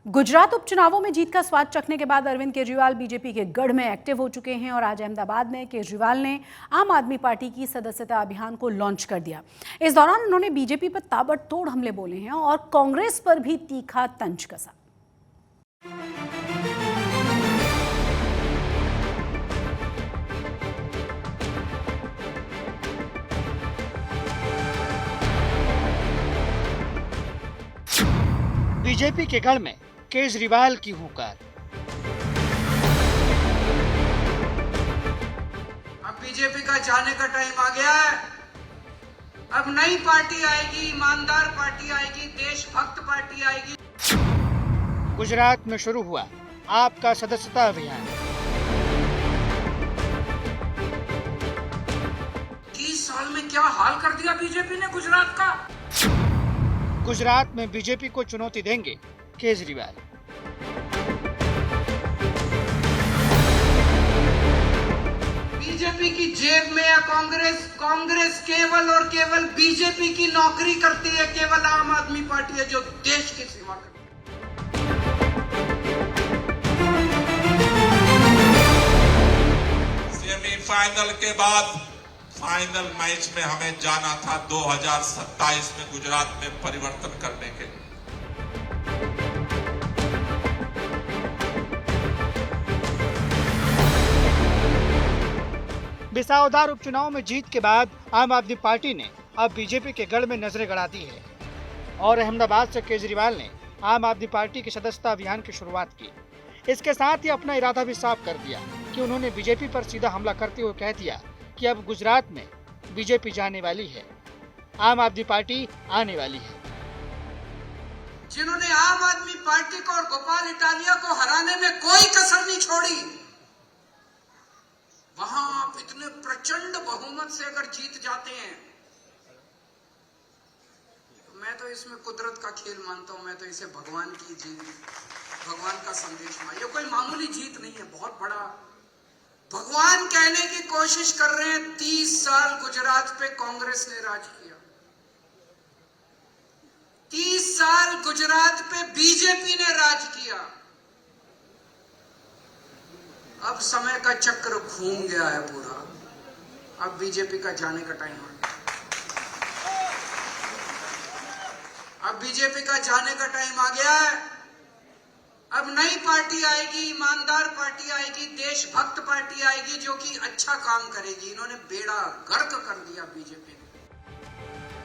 गुजरात उपचुनावों में जीत का स्वाद चखने के बाद अरविंद केजरीवाल बीजेपी के गढ़ में एक्टिव हो चुके हैं और आज अहमदाबाद में केजरीवाल ने आम आदमी पार्टी की सदस्यता अभियान को लॉन्च कर दिया। इस दौरान उन्होंने बीजेपी पर ताबड़तोड़ हमले बोले हैं और कांग्रेस पर भी तीखा तंज कसा। बीजेपी के गढ़ में केजरीवाल की हुंकार। अब बीजेपी का जाने का टाइम आ गया है। अब नई पार्टी आएगी, ईमानदार पार्टी आएगी, देशभक्त पार्टी आएगी। गुजरात में शुरू हुआ आपका सदस्यता अभियान। 30 साल में क्या हाल कर दिया बीजेपी ने गुजरात का। गुजरात में बीजेपी को चुनौती देंगे केजरीवाल। बीजेपी की जेब में है कांग्रेस। कांग्रेस केवल और केवल बीजेपी की नौकरी करती है। केवल आम आदमी पार्टी है जो देश की सेवा करती है। सेमीफाइनल के बाद फाइनल मैच में हमें जाना था 2027 में गुजरात में परिवर्तन करने के लिए। बिसाउदार उपचुनाव में जीत के बाद आम आदमी पार्टी ने अब बीजेपी के गढ़ में नजरें गड़ा दी है और अहमदाबाद से केजरीवाल ने आम आदमी पार्टी के सदस्यता अभियान की शुरुआत की। इसके साथ ही अपना इरादा भी साफ कर दिया कि उन्होंने बीजेपी पर सीधा हमला करते हुए कह दिया कि अब गुजरात में बीजेपी जाने वाली है, आम आदमी पार्टी आने वाली है। जिन्होंने आम आदमी पार्टी को और गोपाल इटालिया को हराने में कोई कसर नहीं छोड़ी, वहां आप इतने प्रचंड बहुमत से अगर जीत जाते हैं तो मैं तो इसमें कुदरत का खेल मानता हूं। मैं तो इसे भगवान की जीत, भगवान का संदेश मानता हूं। ये कोई मामूली जीत नहीं है, बहुत बड़ा भगवान कहने की कोशिश कर रहे हैं। 30 साल गुजरात पे कांग्रेस ने राज किया, 30 साल गुजरात पे बीजेपी ने राज किया। अब समय का चक्र घूम गया है पूरा। अब बीजेपी का जाने का टाइम आ गया। अब बीजेपी का जाने का टाइम आ गया है। अब नई पार्टी आएगी, ईमानदार पार्टी आएगी, देशभक्त पार्टी आएगी जो कि अच्छा काम करेगी। इन्होंने बेड़ा गर्क कर दिया बीजेपी ने।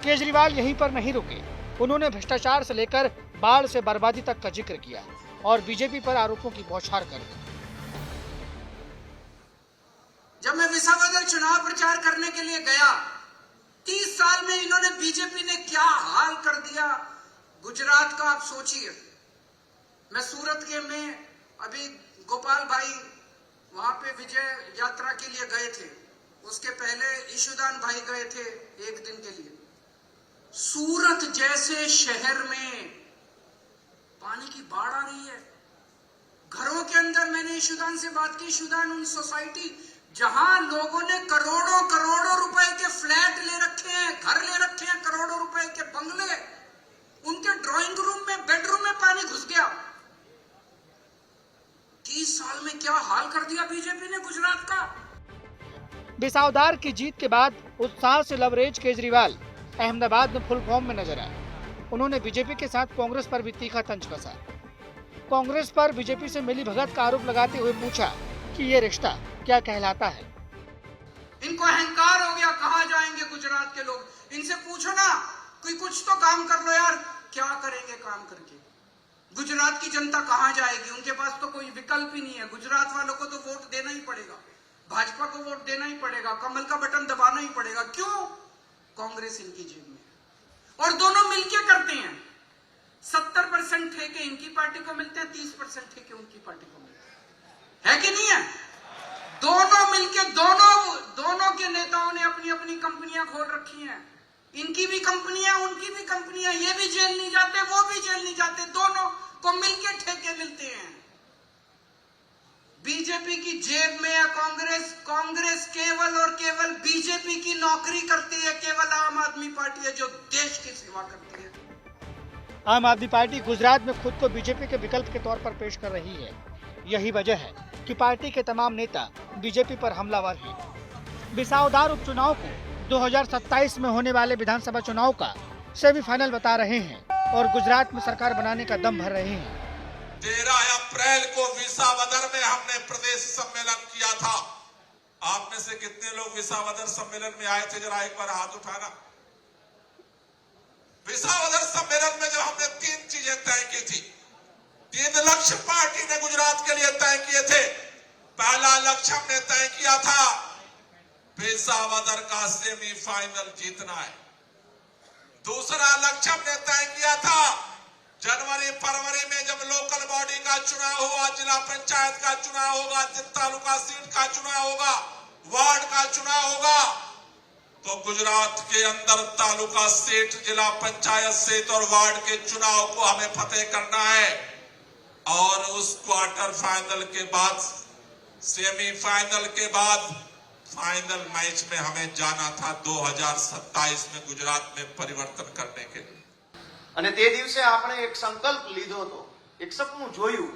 केजरीवाल यहीं पर नहीं रुके, उन्होंने भ्रष्टाचार से लेकर बाढ़ से बर्बादी तक का जिक्र किया और बीजेपी पर आरोपों की बौछार कर दी। जब मैं विसावदर चुनाव प्रचार करने के लिए गया, 30 साल में इन्होंने बीजेपी ने क्या हाल कर दिया गुजरात का, आप सोचिए। मैं सूरत के में अभी गोपाल भाई वहां पे विजय यात्रा के लिए गए थे, उसके पहले ईशुदान भाई गए थे एक दिन के लिए। सूरत जैसे शहर में पानी की बाढ़ आ रही है। घरों के अंदर मैंने ईशुदान से बात की। ईशुदान उन सोसाइटी जहां लोगों ने करोड़ों करोड़ों रुपए के फ्लैट ले रखे हैं, घर ले रखे हैं, करोड़ों रुपए के बंगले, उनके ड्राइंग रूम में, बेडरूम में पानी घुस गया। 30 साल में क्या हाल कर दिया बीजेपी ने गुजरात का। बिसाउदार की जीत के बाद उत्साह से लबरेज केजरीवाल अहमदाबाद में फुल फॉर्म में नजर आए। उन्होंने बीजेपी के साथ कांग्रेस पर भी तीखा तंज कसा। कांग्रेस पर बीजेपी से मिलीभगत का आरोप लगाते हुए पूछा कि ये रिश्ता क्या कहलाता है। इनको अहंकार हो गया, कहां जाएंगे गुजरात के लोग। इनसे पूछो ना, कोई कुछ तो काम कर लो यार। क्या करेंगे काम करके? गुजरात की जनता कहां जाएगी? उनके पास तो कोई विकल्प ही नहीं है। गुजरात वालों को तो वोट देना ही पड़ेगा, भाजपा को वोट देना ही पड़ेगा, कमल का बटन दबाना ही पड़ेगा। क्यों? कांग्रेस इनकी जेब में और दोनों मिलके करते हैं। 70% ठेके इनकी पार्टी को मिलते हैं, 30% ठेके उनकी पार्टी को मिलते हैं। है कि नहीं है? दोनों मिलके दोनों के नेताओं ने अपनी अपनी कंपनियां खोल रखी हैं। इनकी भी कंपनी है, उनकी भी कंपनी है। ये भी जेल नहीं जाते, वो भी जेल नहीं जाते, दोनों को मिलके ठेके मिलते हैं। बीजेपी की जेब में है कांग्रेस। कांग्रेस केवल और केवल बीजेपी की नौकरी करती है। केवल आम आदमी पार्टी है जो देश की सेवा करती है। आम आदमी पार्टी गुजरात में खुद को बीजेपी के विकल्प के तौर पर पेश कर रही है। यही वजह है कि पार्टी के तमाम नेता बीजेपी पर हमलावर हैं। बिसावदार उपचुनाव को 2027 में होने वाले विधानसभा चुनाव का सेमीफाइनल बता रहे हैं और गुजरात में सरकार बनाने का दम भर रहे हैं। 13 अप्रैल को विसावदर में हमने प्रदेश सम्मेलन किया था। आप में से कितने लोग विसावदर सम्मेलन में आए थे, जरा एक बार हाथ उठाना। विसावदर सम्मेलन में जब हमने 3 चीजें तय की थी, 3 लक्ष्य पार्टी ने गुजरात के लिए तय किए थे। पहला लक्ष्य हमने तय किया था विसावदर का सेमीफाइनल जीतना है। दूसरा लक्ष्य हमने तय किया था जनवरी फरवरी में जब लोकल बॉडी का चुनाव होगा, जिला पंचायत का चुनाव होगा, तालुका सीट का चुनाव होगा, वार्ड का चुनाव होगा, तो गुजरात के अंदर तालुका सीट, जिला पंचायत सीट और वार्ड के चुनाव को हमें फतेह करना है। और उस क्वार्टर फाइनल के बाद, सेमीफाइनल के बाद फाइनल मैच में हमें जाना था 2027 में गुजरात में परिवर्तन करने के लिए। અને તે દિવસે આપણે એક સંકલ્પ લીધો હતો, એક સપનું જોયું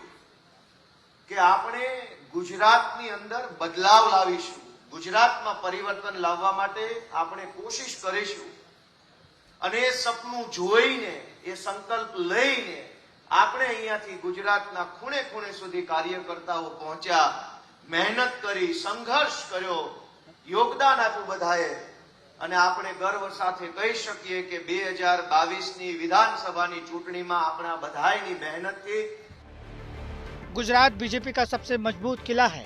કે આપણે ગુજરાતની અંદર બદલાવ લાવીશું, ગુજરાતમાં પરિવર્તન લાવવા માટે આપણે કોશિશ કરીશું। અને એ સપનું જોઈને, એ સંકલ્પ લઈને આપણે અહીંયાથી ગુજરાતના ખૂણે ખૂણે સુધી કાર્યકર્તાઓ પહોંચ્યા, મહેનત કરી, સંઘર્ષ કર્યો, યોગદાન આપ્યું બધાએ। અને આપણે ગર્વ સાથે કહી શકીએ કે 2022 ની વિધાનસભાની ચૂંટણીમાં આપણા બધાયની મહેનતથી गुजरात बीजेपी का सबसे मजबूत किला है।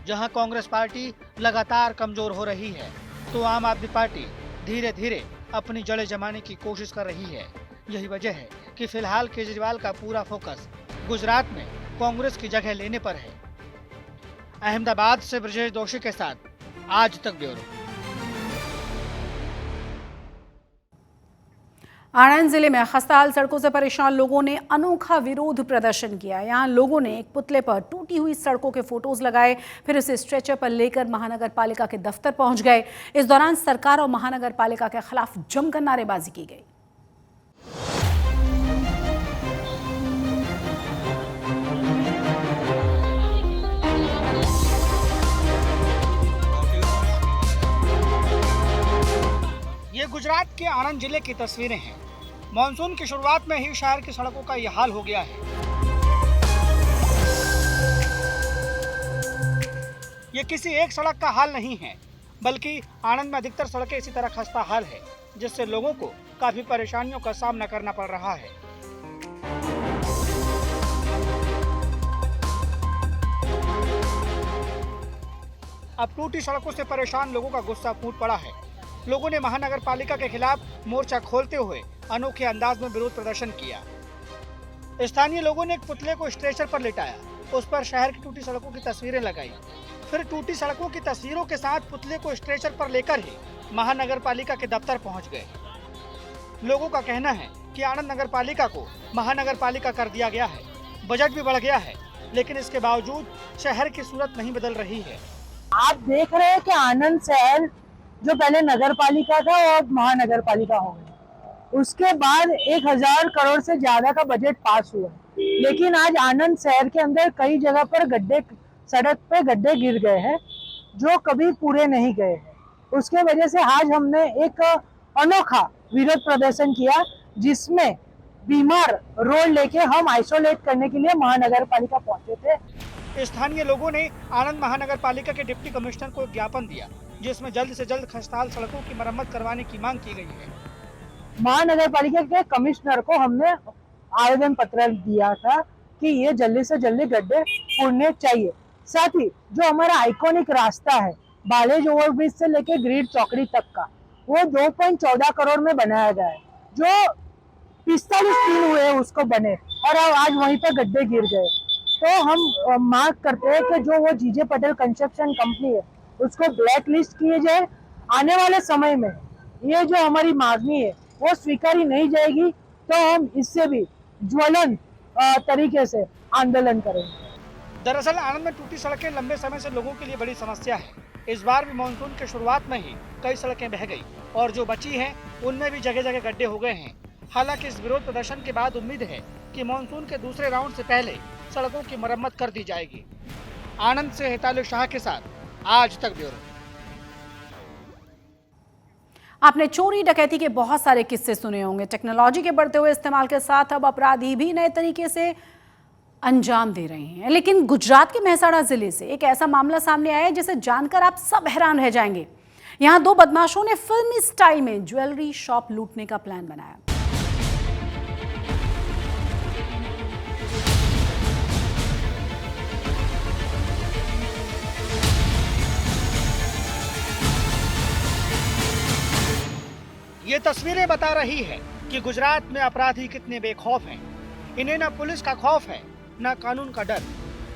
जहां कांग्रेस पार्टी लगातार कमजोर हो रही है, तो आम आदमी पार्टी धीरे धीरे अपनी जड़ें जमाने की कोशिश कर रही है। यही वजह है कि फिलहाल केजरीवाल का पूरा फोकस गुजरात में कांग्रेस की जगह लेने पर है। अहमदाबाद से ब्रजेश जोशी के साथ आज तक ब्यूरो। आणंद जिले में खस्ताहाल सड़कों से परेशान लोगों ने अनोखा विरोध प्रदर्शन किया। यहां लोगों ने एक पुतले पर टूटी हुई सड़कों के फोटोज लगाए, फिर उसे स्ट्रेचर पर लेकर महानगर पालिका के दफ्तर पहुंच गए। इस दौरान सरकार और महानगर पालिका के खिलाफ जमकर नारेबाजी की गई। ये गुजरात के आणंद जिले की तस्वीरें हैं। मॉनसून की शुरुआत में ही शहर की सड़कों का यह हाल हो गया है। ये किसी एक सड़क का हाल नहीं है, बल्कि आणंद में अधिकतर सड़कें इसी तरह खस्ता हाल है, जिससे लोगों को काफी परेशानियों का सामना करना पड़ रहा है। अब टूटी सड़कों से परेशान लोगों का गुस्सा फूट पड़ा है। लोगों ने महानगर पालिका के खिलाफ मोर्चा खोलते हुए अनोखे अंदाज में विरोध प्रदर्शन किया। स्थानीय लोगों ने एक पुतले को स्ट्रेचर पर लिटाया, उस पर शहर की टूटी सड़कों की तस्वीरें लगाई, फिर टूटी सड़कों की तस्वीरों के साथ पुतले को स्ट्रेचर पर लेकर ही महानगर पालिका के दफ्तर पहुंच गए। लोगों का कहना है कि आणंद नगर पालिका को महानगर पालिका कर दिया गया है, बजट भी बढ़ गया है, लेकिन इसके बावजूद शहर की सूरत नहीं बदल रही है। आप देख रहे हैं कि आणंद शहर जो पहले नगर पालिका था और महानगर पालिका हो गई, उसके बाद 1000 करोड़ से ज्यादा का बजट पास हुआ, लेकिन आज आणंद शहर के अंदर कई जगह पर गड्ढे, सड़क पे गड्ढे गिर गए हैं जो कभी पूरे नहीं गए हैं। उसके वजह से आज हमने एक अनोखा विरोध प्रदर्शन किया, जिसमें बीमार रोड लेके हम आइसोलेट करने के लिए महानगर पालिका पहुंचे थे। स्थानीय लोगों ने आणंद महानगर पालिका के डिप्टी कमिश्नर को एक ज्ञापन दिया, जिसमें जल्द से जल्द खस्ताहाल सड़कों की मरम्मत करवाने की मांग की गई है। महानगर पालिका के कमिश्नर को हमने आवेदन पत्र दिया था कि ये जल्दी से जल्दी गड्ढे पूरने चाहिए। साथ ही जो हमारा आइकॉनिक रास्ता है बालेज ओवरब्रिज से लेके ग्रीड चौकड़ी तक का, वो 2.14 करोड़ में बनाया गया है, जो 45 दिन हुए उसको बने और आज वहीं पे गड्ढे गिर गए। तो हम मांग करते हैं कि जो वो जीजे पटेल कंस्ट्रक्शन कंपनी है उसको ब्लैक लिस्ट किए जाए। आने वाले समय में ये जो हमारी मांगनी है वो स्वीकारी नहीं जाएगी तो हम इससे भी ज्वलन तरीके से आंदोलन करेंगे। दरअसल आणंद में टूटी सड़कें लंबे समय से लोगों के लिए बड़ी समस्या है। इस बार भी मानसून के शुरुआत में ही कई सड़कें बह गई और जो बची हैं उनमें भी जगह जगह गड्ढे हो गए हैं। हालांकि इस विरोध प्रदर्शन के बाद उम्मीद है कि मानसून के दूसरे राउंड से पहले सड़कों की मरम्मत कर दी जाएगी। आनंद से हितालु शाह के साथ आज तक ब्यूरो। आपने चोरी डकैती के बहुत सारे किस्से सुने होंगे। टेक्नोलॉजी के बढ़ते हुए इस्तेमाल के साथ अब अपराधी भी नए तरीके से अंजाम दे रहे हैं। लेकिन गुजरात के मेहसाणा जिले से एक ऐसा मामला सामने आया है जिसे जानकर आप सब हैरान रह जाएंगे। यहां दो बदमाशों ने फिल्मी स्टाइल में ज्वेलरी शॉप लूटने का प्लान बनाया। ये तस्वीरें बता रही है कि गुजरात में अपराधी कितने बेखौफ हैं। इन्हें न पुलिस का खौफ है न कानून का डर।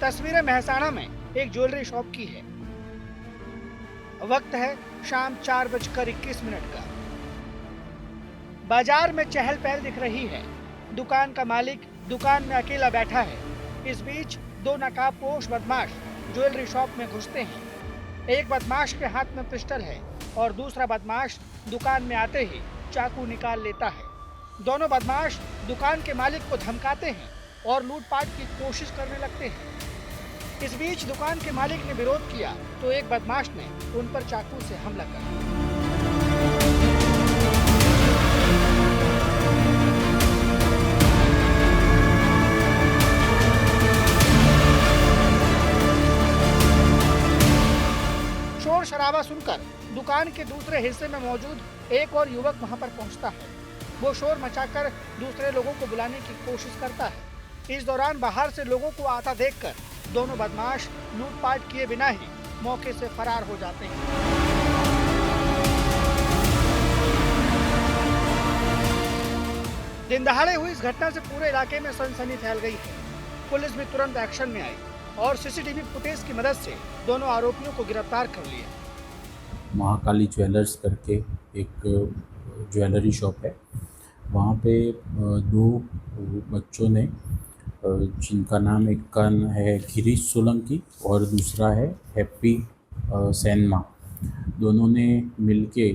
तस्वीरें मेहसाणा में एक ज्वेलरी शॉप की है। वक्त है शाम 4:21 का। बाजार में चहल पहल दिख रही है। दुकान का मालिक दुकान में अकेला बैठा है। इस बीच दो नकाबपोश बदमाश ज्वेलरी शॉप में घुसते हैं। एक बदमाश के हाथ में पिस्टल है और दूसरा बदमाश दुकान में आते ही चाकू निकाल लेता है। दोनों बदमाश दुकान के मालिक को धमकाते हैं और लूटपाट की कोशिश करने लगते हैं। इस बीच दुकान के मालिक ने विरोध किया तो एक बदमाश ने उन पर चाकू से हमला कर दिया। शोर शराबा सुनकर दुकान के दूसरे हिस्से में मौजूद एक और युवक वहां पर पहुंचता है। वो शोर मचाकर दूसरे लोगों को बुलाने की कोशिश करता है। इस दौरान बाहर से लोगों को आता देखकर दोनों बदमाश लूटपाट किए बिना ही मौके से फरार हो जाते हैं। दिन दहाड़े हुई इस घटना से पूरे इलाके में सनसनी फैल गई है। पुलिस भी तुरंत एक्शन में आई और सीसीटीवी फुटेज की मदद से दोनों आरोपियों को गिरफ्तार कर लिया। महाकाली ज्वेलर्स करके एक ज्वेलरी शॉप है। वहाँ पे दो बच्चों ने, जिनका नाम एक का है गिरीश सोलंकी और दूसरा है हैप्पी सेनमा, दोनों ने मिलके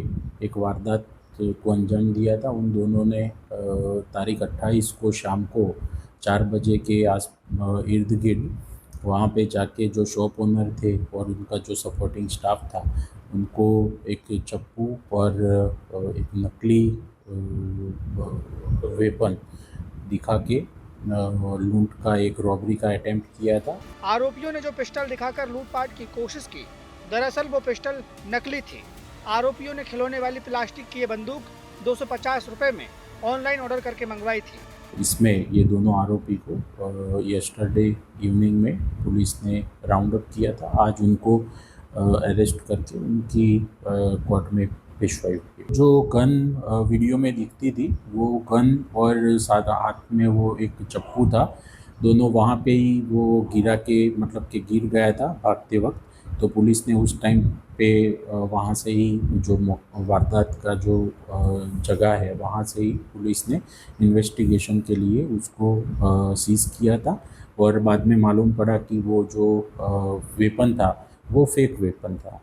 एक वारदात को अंजाम दिया था। उन दोनों ने तारीख 28 को शाम को 4 बजे के इर्द गिर्द वहाँ पे जाके जो शॉप ओनर थे और उनका जो सपोर्टिंग स्टाफ था उनको एक चप्पू और एक नकली वेपन दिखा के लूट का एक रॉबरी का अटेम्प्ट किया था। आरोपियों ने जो पिस्टल दिखाकर लूटपाट की कोशिश की, दरअसल वो पिस्टल नकली थी। आरोपियों ने खिलौने वाली प्लास्टिक की ये बंदूक 250 रुपए में ऑनलाइन ऑर्डर करके मंगवाई थी। इसमें ये दोनों आरोपी को यस्टरडे इवनिंग में पुलिस ने राउंड अप किया था। आज उनको अरेस्ट करके उनकी कोर्ट में पेशवाई हुई। जो गन वीडियो में दिखती थी वो गन और सादा हाथ में वो एक चप्पू था। दोनों वहाँ पे ही वो गिरा के मतलब कि गिर गया था भागते वक्त। तो पुलिस ने उस टाइम पे वहाँ से ही जो वारदात का जो जगह है वहाँ से ही पुलिस ने इन्वेस्टिगेशन के लिए उसको सीज किया था। और बाद में मालूम पड़ा कि वो जो वेपन था वो फेक वेपन था।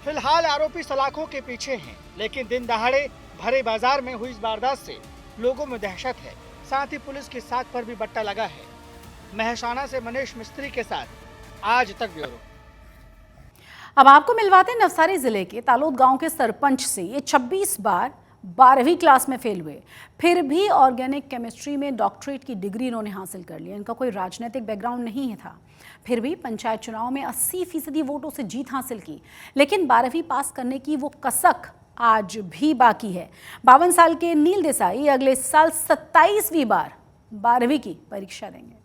फिलहाल आरोपी सलाखों के पीछे हैं, लेकिन दिन दहाड़े भरे बाजार में हुई इस वारदात से लोगों में दहशत है। साथ ही पुलिस की साख पर भी बट्टा लगा है। मेहसाणा से मनीष मिस्त्री के साथ आज तक ब्यूरो। अब आपको मिलवाते हैं नवसारी जिले के तालोद गांव के सरपंच से। ये 26 बार 12वीं क्लास में फेल हुए, फिर भी ऑर्गेनिक केमिस्ट्री में डॉक्टरेट की डिग्री इन्होंने हासिल कर ली। इनका कोई राजनीतिक बैकग्राउंड नहीं था, फिर भी पंचायत चुनाव में 80% वोटों से जीत हासिल की। लेकिन 12वीं पास करने की वो कसक आज भी बाकी है। 52 साल के नील देसाई अगले साल 27वीं बार 12वीं की परीक्षा देंगे।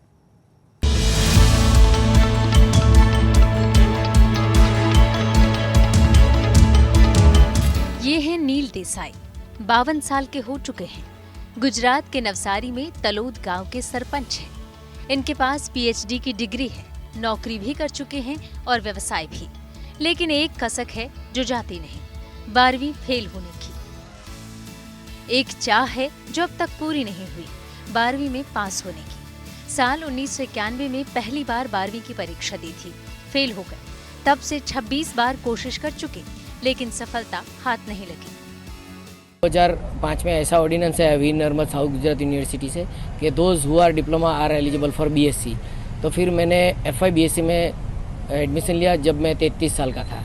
ये है नील देसाई, 52 साल के हो चुके हैं। गुजरात के नवसारी में तलोद गांव के सरपंच हैं। इनके पास पीएचडी की डिग्री है, नौकरी भी कर चुके हैं और व्यवसाय भी। लेकिन एक कसक है जो जाती नहीं, 12वीं फेल होने की। एक चाह है जो अब तक पूरी नहीं हुई, 12वीं में पास होने की। साल 1991 में पहली बार 12वीं की परीक्षा दी थी, फेल हो गए। तब से 26 बार कोशिश कर चुके, लेकिन सफलता हाथ नहीं लगी। 2005 में ऐसा ऑर्डिनेंस है वीर नर्मद साउथ गुजरात यूनिवर्सिटी से कि those who are diploma are eligible for BSc. तो फिर मैंने FY BSc में एडमिशन लिया जब मैं 33 साल का था।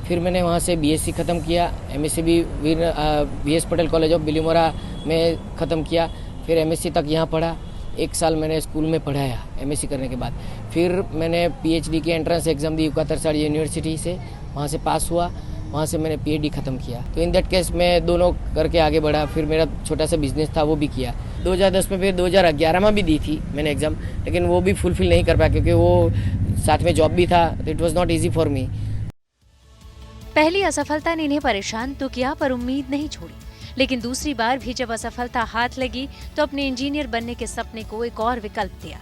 फिर मैंने वहाँ से BSc ख़त्म किया, MSc भी VS Patel college of Bilimora में ख़त्म किया। फिर MSc तक यहाँ पढ़ा, 1 साल मैंने स्कूल में पढ़ाया MSc करने के बाद। फिर मैंने PhD की एंट्रेंस एग्ज़ाम दी UCATRSAD यूनिवर्सिटी से, वहाँ से पास हुआ, वहाँ से मैंने PhD ख़त्म किया। तो इन दैट केस मैं दोनों करके आगे बढ़ा। फिर मेरा छोटा सा बिजनेस था वो भी किया 2010 में। फिर 2011 में भी दी थी मैंने एग्ज़ाम, लेकिन वो भी फुलफिल नहीं कर पाया क्योंकि वो साथ में जॉब भी था, तो it was not easy for me. पहली असफलता ने इन्हें परेशान तो किया पर उम्मीद नहीं छोड़ी, लेकिन दूसरी बार भी जब असफलता हाथ लगी तो अपने इंजीनियर बनने के सपने को एक और विकल्प दिया।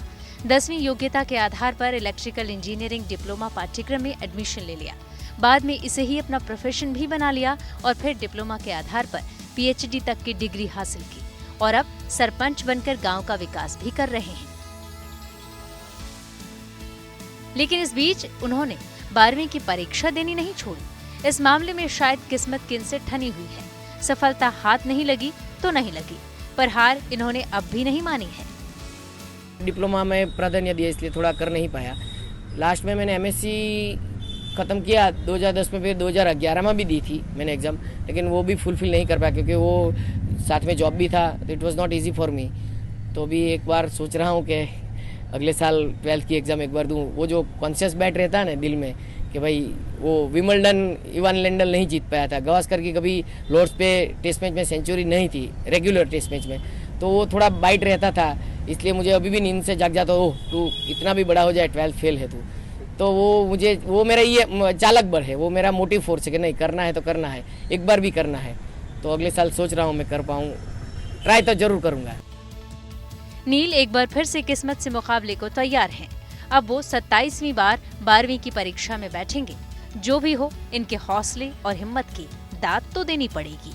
10वीं योग्यता के आधार पर इलेक्ट्रिकल इंजीनियरिंग डिप्लोमा पाठ्यक्रम में एडमिशन ले लिया। बाद में इसे ही अपना प्रोफेशन भी बना लिया और फिर डिप्लोमा के आधार पर PhD तक की डिग्री हासिल की और अब सरपंच बनकर गांव का विकास भी कर रहे हैं। लेकिन इस बीच उन्होंने 12वीं की परीक्षा देनी नहीं छोड़ी। इस मामले में शायद किस्मत किनसे ठनी हुई है। सफलता हाथ नहीं लगी तो नहीं लगी, पर हार इन्होंने अब भी नहीं मानी है। डिप्लोमा में प्राधान्य दिया इसलिए थोड़ा कर नहीं पाया। लास्ट में मैंने MSc ख़त्म किया 2010 में। फिर 2011 में भी दी थी मैंने एग्ज़ाम, लेकिन वो भी फुलफिल नहीं कर पाया क्योंकि वो साथ में जॉब भी था, तो it was not easy for me. तो भी एक बार सोच रहा हूँ कि अगले साल 12th की एग्ज़ाम एक बार दूँ। वो जो कॉन्शियस बैठ रहता है ना दिल में कि भाई वो विमल्डन इवान लेंडल नहीं जीत पाया था, गावस्कर की कभी लॉर्ड्स पे टेस्ट मैच में सेंचुरी नहीं थी रेगुलर टेस्ट मैच में, तो वो थोड़ा बाइट रहता था। इसलिए मुझे अभी भी नींद से जाग जाता, ओह तू इतना भी बड़ा हो जाए 12th फेल है तू। तो वो मेरा ये चालक बल है, वो मेरा मोटिव फोर्स है कि नहीं करना है तो करना है, एक बार भी करना है। तो अगले साल सोच रहा हूँ मैं कर पाऊँ, ट्राई तो जरूर करूँगा। नील एक बार फिर से किस्मत से मुकाबले को तैयार हैं। अब वो 27वीं बार 12वीं की परीक्षा में बैठेंगे। जो भी हो, इनके हौसले और हिम्मत की दाद तो देनी पड़ेगी।